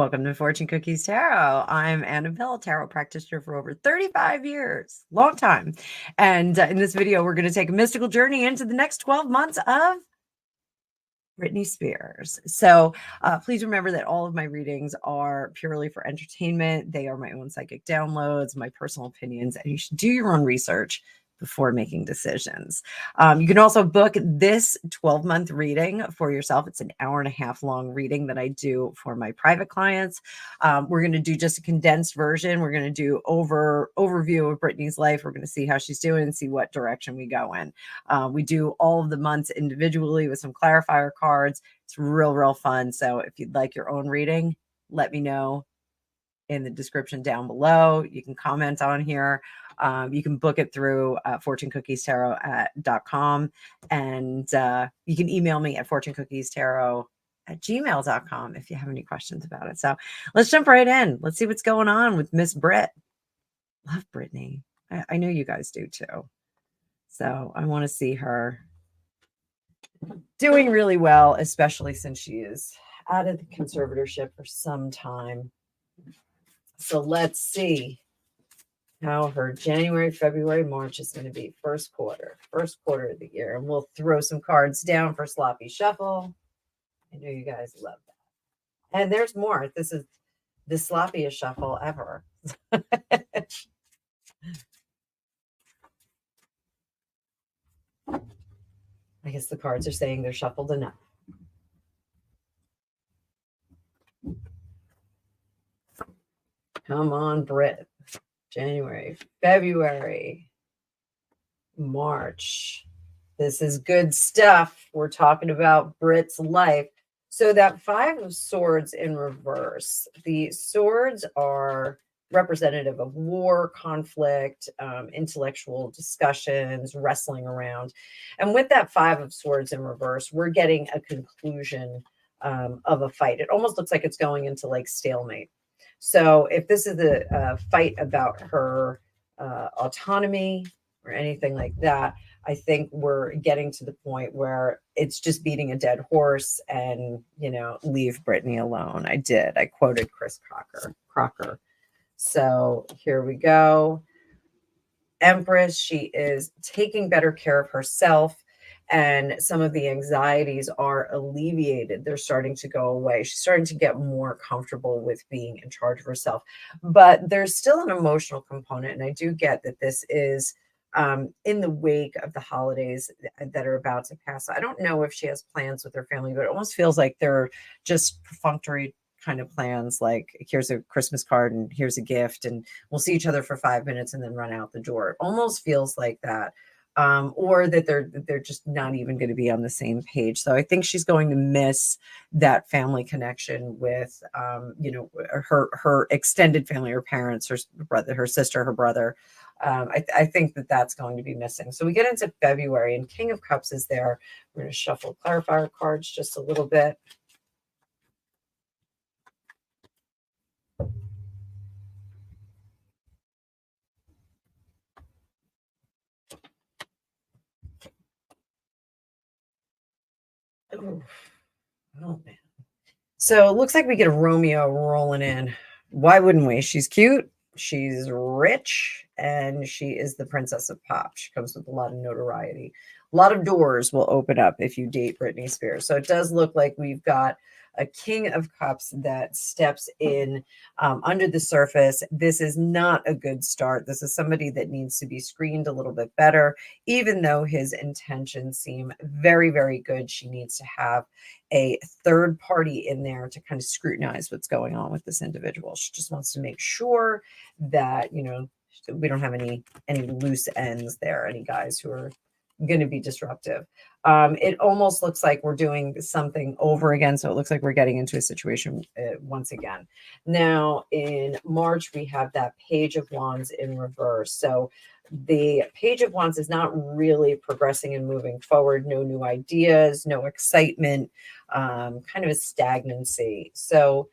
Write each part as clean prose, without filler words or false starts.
Welcome to Fortune Cookies Tarot. I'm Annabelle, tarot practitioner for over 35 years. Long time. And in this video, we're going to take a mystical journey into the next 12 months of Britney Spears. So please remember that all of my readings are purely for entertainment. They are my own psychic downloads, my personal opinions, and you should do your own research before making decisions. You can also book this 12-month reading for yourself. It's an hour-and-a-half long reading that I do for my private clients. We're going to do just a condensed version. We're going to do overview of Britney's life. We're going to see how she's doing and see what direction we go in. We do all of the months individually with some clarifier cards. It's real fun. So if you'd like your own reading, let me know in the description down below. You can comment on here. You can book it through FortuneCookiesTarot.com, and you can email me at FortuneCookiesTarot@gmail.com if you have any questions about it. So let's jump right in. Let's see what's going on with Miss Brit. Love Britney. I know you guys do too. So I want to see her doing really well, especially since she is out of the conservatorship for some time. So let's see how her January, February, March is going to be. First quarter of the year. And we'll throw some cards down for sloppy shuffle. I know you guys love that. And there's more. This is the sloppiest shuffle ever. I guess the cards are saying they're shuffled enough. Come on, Brit. January, February, March. This is good stuff. We're talking about Brit's life. So that Five of Swords in reverse. The swords are representative of war, conflict, intellectual discussions, wrestling around. And with that Five of Swords in reverse, we're getting a conclusion of a fight. It almost looks like it's going into like stalemate. So if this is a fight about her autonomy or anything like that, I think we're getting to the point where it's just beating a dead horse and, leave Britney alone. I quoted Chris Crocker. So here we go. Empress, she is taking better care of herself, and some of the anxieties are alleviated. They're starting to go away. She's starting to get more comfortable with being in charge of herself. But there's still an emotional component, and I do get that this is in the wake of the holidays that are about to pass. I don't know if she has plans with her family, but it almost feels like they're just perfunctory kind of plans, like here's a Christmas card and here's a gift and we'll see each other for 5 minutes and then run out the door. It almost feels like that. Or that they're just not even going to be on the same page. So I think she's going to miss that family connection with, her extended family, her parents, her brother, her sister, her brother. I think that that's going to be missing. So we get into February, and King of Cups is there. We're going to shuffle clarifier cards just a little bit. Oh man. So it looks like we get a Romeo rolling in. Why wouldn't we? She's cute, she's rich, and she is the princess of pop. She comes with a lot of notoriety. A lot of doors will open up if you date Britney Spears. So it does look like we've got a King of Cups that steps in under the surface. This is not a good start. This is somebody that needs to be screened a little bit better, even though his intentions seem very good. She needs to have a third party in there to kind of scrutinize what's going on with this individual. She just wants to make sure that, we don't have any loose ends there, any guys who are going to be disruptive. It almost looks like we're doing something over again. So it looks like we're getting into a situation once again. Now in March, we have that Page of Wands in reverse. So the Page of Wands is not really progressing and moving forward. No new ideas, no excitement, kind of a stagnancy. So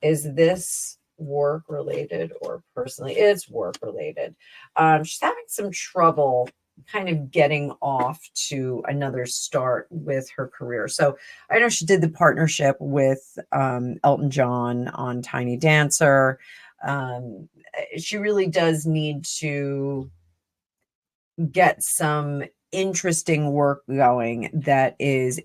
is this work related or personally? It's work related. She's having some trouble kind of getting off to another start with her career. So I know she did the partnership with Elton John on Tiny Dancer. She really does need to get some interesting work going that is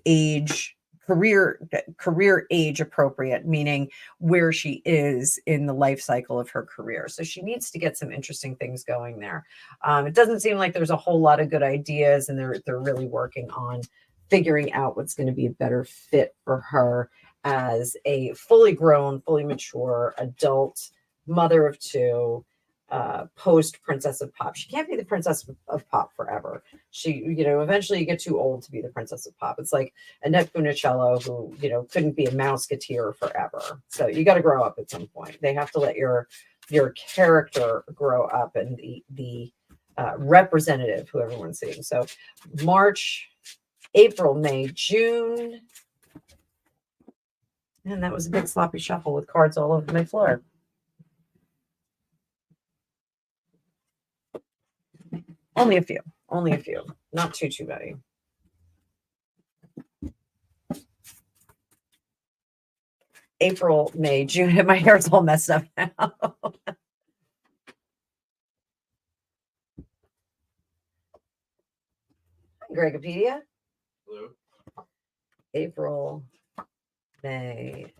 career age appropriate, meaning where she is in the life cycle of her career. So she needs to get some interesting things going there. It doesn't seem like there's a whole lot of good ideas, and they're really working on figuring out what's going to be a better fit for her as a fully grown, fully mature adult mother of two, post Princess of Pop. She can't be the Princess of Pop forever. She, eventually you get too old to be the Princess of Pop. It's like Annette Funicello, who, couldn't be a Mouseketeer forever. So you got to grow up at some point. They have to let your character grow up, and the representative who everyone's seeing. So March, April, May, June. And that was a big sloppy shuffle with cards all over my floor. Only a few, not too many. April, May, June. My hair's all messed up now. Gregopedia. Hello. April, May,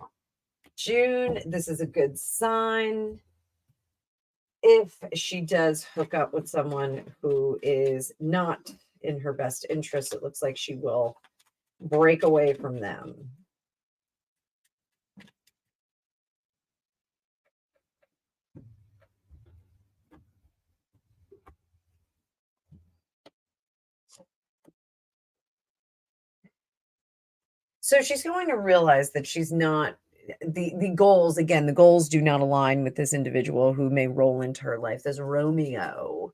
June. This is a good sign. If she does hook up with someone who is not in her best interest, it looks like she will break away from them. So she's going to realize that she's not the goals. Again, the goals do not align with this individual who may roll into her life. There's Romeo.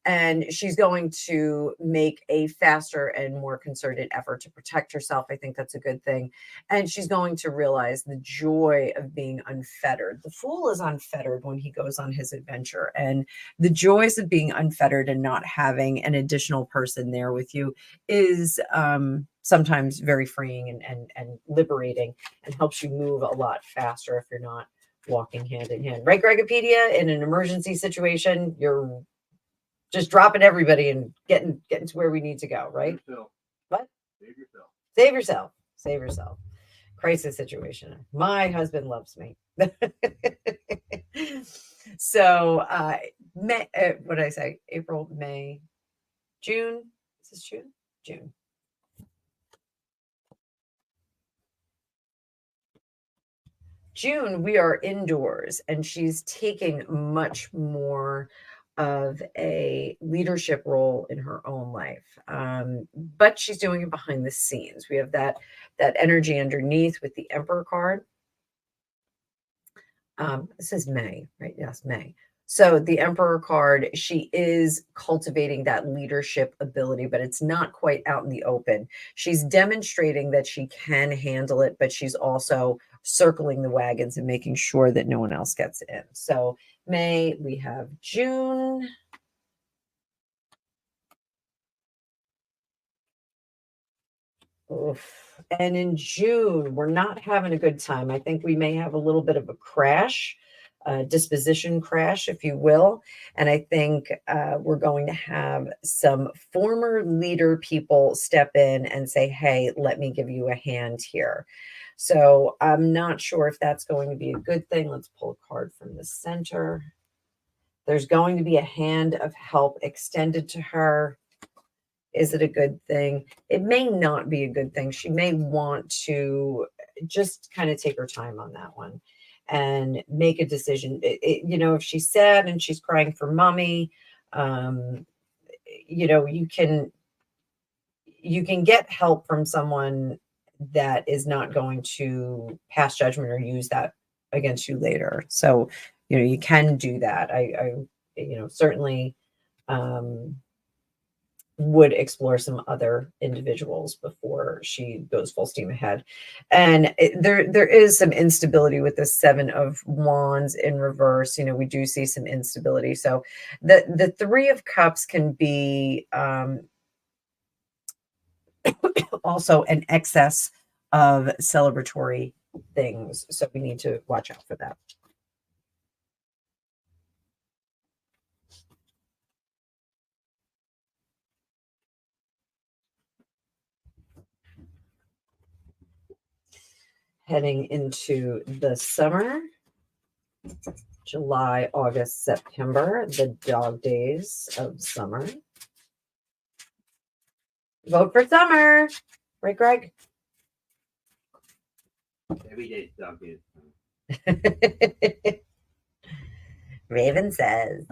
And she's going to make a faster and more concerted effort to protect herself. I think that's a good thing. And she's going to realize the joy of being unfettered. The Fool is unfettered when he goes on his adventure. And the joys of being unfettered and not having an additional person there with you is sometimes very freeing and liberating, and helps you move a lot faster if you're not walking hand in hand. Right, Gregopedia? In an emergency situation, you're just dropping everybody and getting to where we need to go, right? What? Save yourself. Save yourself. Save yourself. Crisis situation. My husband loves me. So, what did I say? April, May, June. Is this June? June. June, we are indoors, and she's taking much more of a leadership role in her own life. But she's doing it behind the scenes. We have that energy underneath with the Emperor card. This is May, right? Yes, May. So the Emperor card, she is cultivating that leadership ability, but it's not quite out in the open. She's demonstrating that she can handle it, but she's also circling the wagons and making sure that no one else gets in. So May, we have June. Oof. And in June, we're not having a good time. I think we may have a little bit of a crash, disposition crash, if you will. And I think we're going to have some former leader people step in and say, hey, let me give you a hand here. So I'm not sure if that's going to be a good thing. Let's pull a card from the center. There's going to be a hand of help extended to her. Is it a good thing? It may not be a good thing. She may want to just kind of take her time on that one and make a decision. If she's sad and she's crying for mommy, you can get help from someone that is not going to pass judgment or use that against you later. So, you can do that. I certainly, would explore some other individuals before she goes full steam ahead. And there is some instability with the Seven of Wands in reverse. You know, we do see some instability. So the Three of Cups can be also an excess of celebratory things. So we need to watch out for that. Heading into the summer, July, August, September, the dog days of summer. Vote for summer. Right, Greg? Every day dog days. Raven says,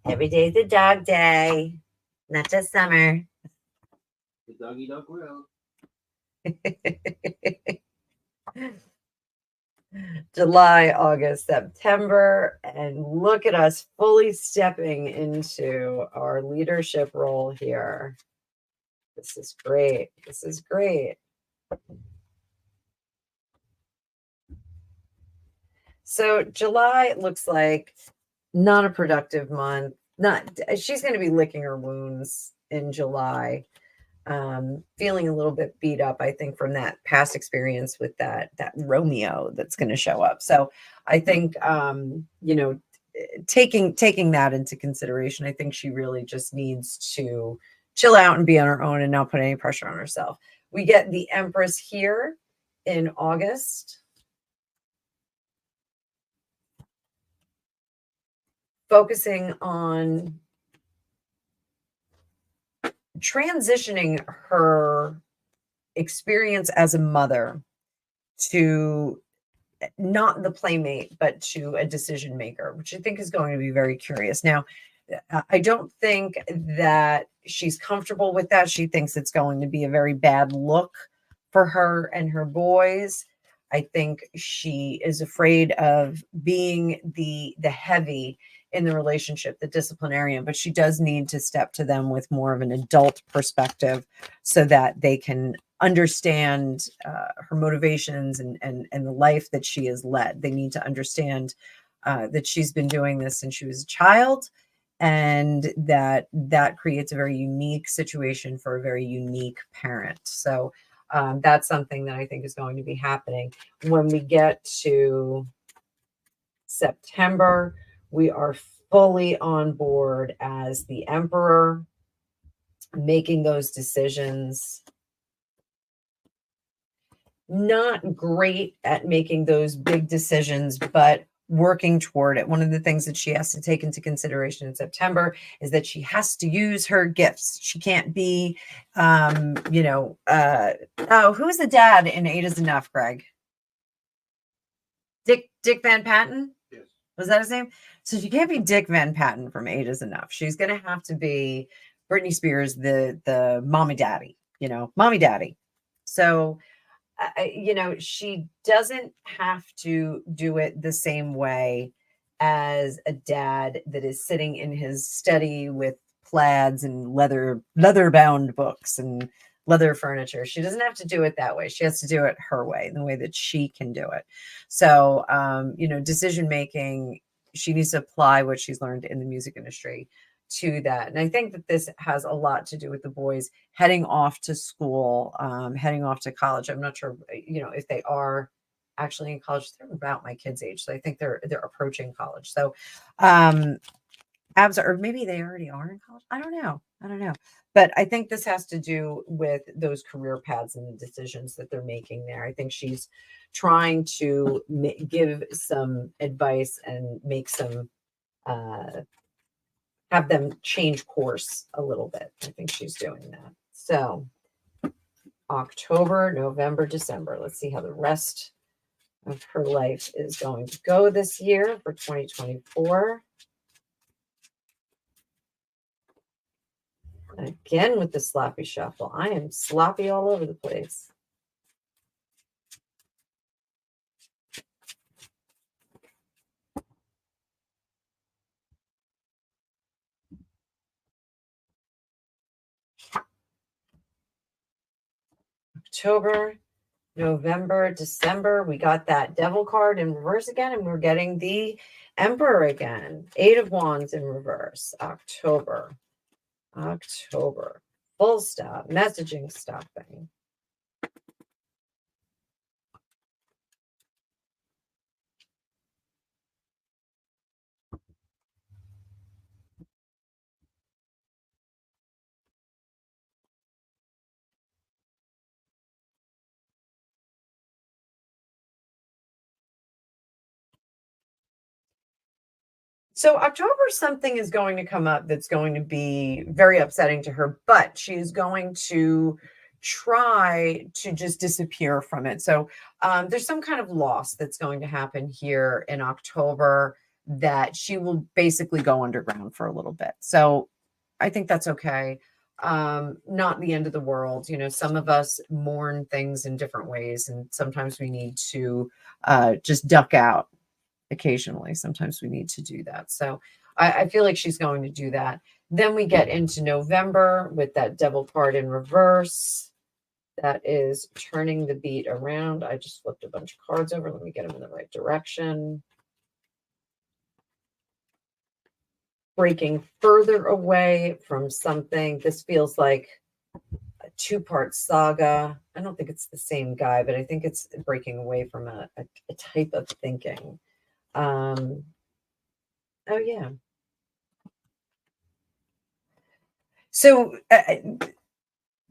every day's a dog day, not just summer. The doggy dog world. July, August, September, and look at us fully stepping into our leadership role here. This is great. This is great. So July looks like not a productive month. She's going to be licking her wounds in July. Feeling a little bit beat up, I think, from that past experience with that Romeo that's going to show up. So I think you know, taking that into consideration, I think she really just needs to chill out and be on her own and not put any pressure on herself. We get the Empress here in August, focusing on transitioning her experience as a mother to not the playmate, but to a decision maker, which I think is going to be very curious. Now, I don't think that she's comfortable with that. She thinks it's going to be a very bad look for her and her boys. I think she is afraid of being the heavy in the relationship, the disciplinarian, but she does need to step to them with more of an adult perspective so that they can understand her motivations and the life that she has led. They need to understand that she's been doing this since she was a child, and that creates a very unique situation for a very unique parent. So that's something that I think is going to be happening. When we get to September, we are fully on board as the Emperor, making those decisions. Not great at making those big decisions, but working toward it. One of the things that she has to take into consideration in September is that she has to use her gifts. She can't be, you know, who's the dad in Eight is Enough, Greg? Dick Van Patten? Yes. Was that his name? So she can't be Dick Van Patten from Eight is Enough. She's going to have to be Britney Spears, the mommy daddy, you know, mommy daddy. So you know, she doesn't have to do it the same way as a dad that is sitting in his study with plaids and leather bound books and leather furniture. She doesn't have to do it that way. She has to do it her way, the way that she can do it. So, you know, decision making, she needs to apply what she's learned in the music industry to that. And I think that this has a lot to do with the boys heading off to school, heading off to college. I'm not sure, you know, if they are actually in college. They're about my kids' age, so I think they're approaching college. So, or maybe they already are in college. I don't know. But I think this has to do with those career paths and the decisions that they're making there. I think she's trying to give some advice and make some have them change course a little bit. I think she's doing that. So October, November, December. Let's see how the rest of her life is going to go this year for 2024. Again with the sloppy shuffle. I am sloppy all over the place. October, November, December. We got that Devil card in reverse again, and we're getting the Emperor again. 8 of Wands in reverse. October. Full stop. Messaging stopping. So October, something is going to come up that's going to be very upsetting to her, but she's going to try to just disappear from it. So there's some kind of loss that's going to happen here in October that she will basically go underground for a little bit. So I think that's okay. Not the end of the world. You know, some of us mourn things in different ways, and sometimes we need to just duck out occasionally. Sometimes we need to do that. So I feel like she's going to do that. Then we get into November with that Devil card in reverse. That is turning the beat around. I just flipped a bunch of cards over. Let me get them in the right direction. Breaking further away from something. This feels like a two-part saga. I don't think it's the same guy, but I think it's breaking away from a type of thinking. Oh yeah. So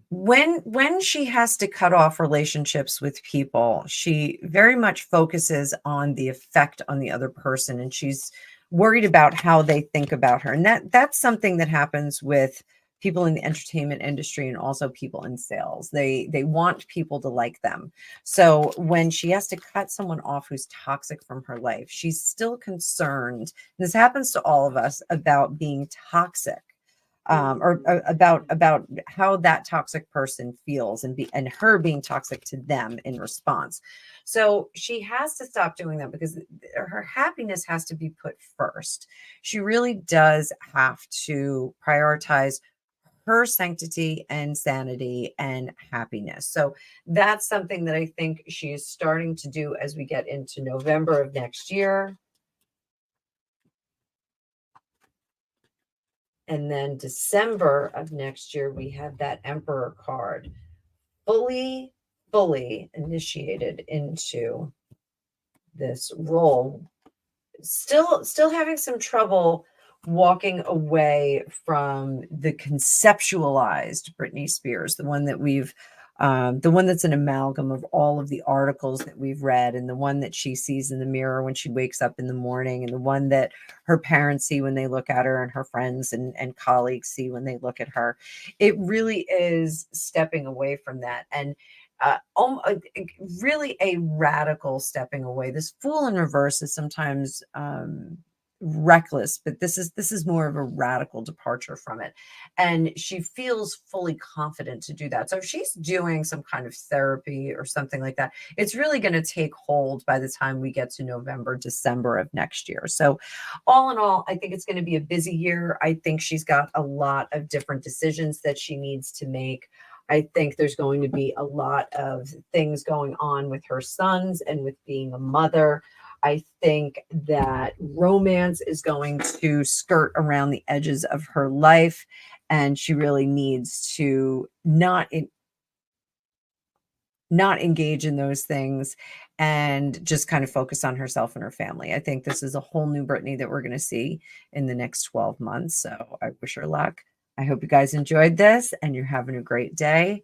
when she has to cut off relationships with people, she very much focuses on the effect on the other person, and she's worried about how they think about her. And that's something that happens with people in the entertainment industry and also people in sales. They want people to like them. So when she has to cut someone off who's toxic from her life, she's still concerned. This happens to all of us, about being toxic. Or about how that toxic person feels, and her being toxic to them in response. So she has to stop doing that, because her happiness has to be put first. She really does have to prioritize her sanctity and sanity and happiness. So that's something that I think she is starting to do as we get into November of next year. And then December of next year, we have that Emperor card fully initiated into this role. Still having some trouble walking away from the conceptualized Britney Spears, the one that the one that's an amalgam of all of the articles that we've read, and the one that she sees in the mirror when she wakes up in the morning, and the one that her parents see when they look at her, and her friends and colleagues see when they look at her. It really is stepping away from that, and really a radical stepping away. This Fool in reverse is sometimes reckless, but this is more of a radical departure from it, and she feels fully confident to do that. So if she's doing some kind of therapy or something like that, it's really going to take hold by the time we get to November, December of next year. So all in all, I think it's going to be a busy year. I think she's got a lot of different decisions that she needs to make. I think there's going to be a lot of things going on with her sons and with being a mother. I think that romance is going to skirt around the edges of her life, and she really needs to not engage in those things and just kind of focus on herself and her family. I think this is a whole new Britney that we're going to see in the next 12 months. So I wish her luck. I hope you guys enjoyed this and you're having a great day.